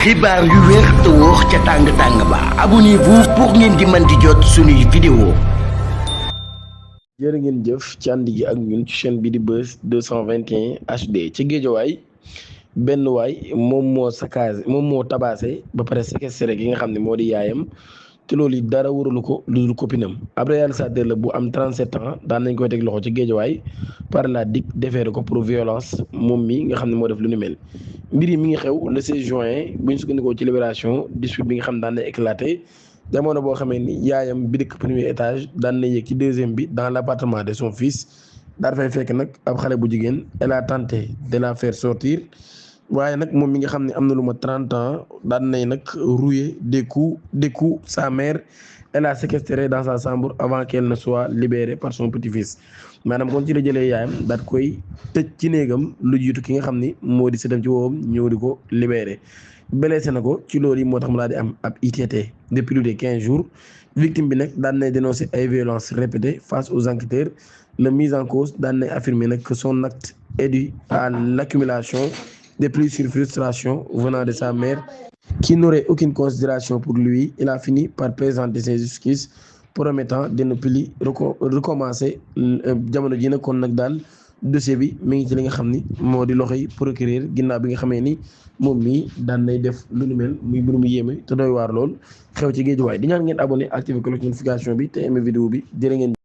xibaar yu wér te wóor ca tàng-tàng ba abonnez-vous pour ngeen di mën di jot suñuy vidéo. jërë ngeen jëf ci ànd gi ak ñun ci chaîne bi di Buzz 221 HD ci Géejawaay benn waay moom moo tabaase ba pare séquestré gi nga xam ne moo di yaayam te loolu yi dara waralu ko lu dul copinam ab réalisateur la bu am 37 ans daan nañ koy teg loxo ci Géejawaay par la DIC déféré ko pour violence moom mi nga xam ne moo def lu ni mel. mbir yi mi ngi xew le 16 juin bu ñu sukkandikoo ci Libération dispute bi nga xam daan na éclaté jamono boo xamee ni yaayam bi dëkk premier étage daan na yéeg ci deuxième bi dans l' appartement de son fils daal fay fekk nag ab xale bu jigéen elle a tenté de la faire sortir waaye nag moom mi nga xam ne am na lu ma 30 ans daan nay nag rouiller des coups sa mère elle a séquestré dans sa chambre avant qu'elle ne soit libérée par son petit-fils maanaam kon ci la jëlee yaayam daat koy tëj ci néegam lu jiitu ki nga xam ni moo di sëtam ci woowam ñëw di ko libéré blessé na ko ci loolu yi moo tax mu daal di am ab ITT de plus de 15 jours victime bi nag daan nay dénoncé ay violences répétées face aux enquêteurs le mise en cause daan nay affirmé nag que son acte est dû à l'accumulation de plusieurs frustrations venant de sa mère qui n'aurait aucune considération pour lui. Il a fini par présenter ses excuses promettant de ne plus recommencer jamono ji nag kon nag daal dossier bi mi ngi ci li nga xam ni moo di loxoy procureur ginnaaw bi nga xamee ni moom mii daan nay def lu nu mel muy mbir mu yéeme te doy waar lool xew ci Géejawaay di ñaan ngeen abonné activé cloche notification bi te aimé vidéo bi jërë ngeen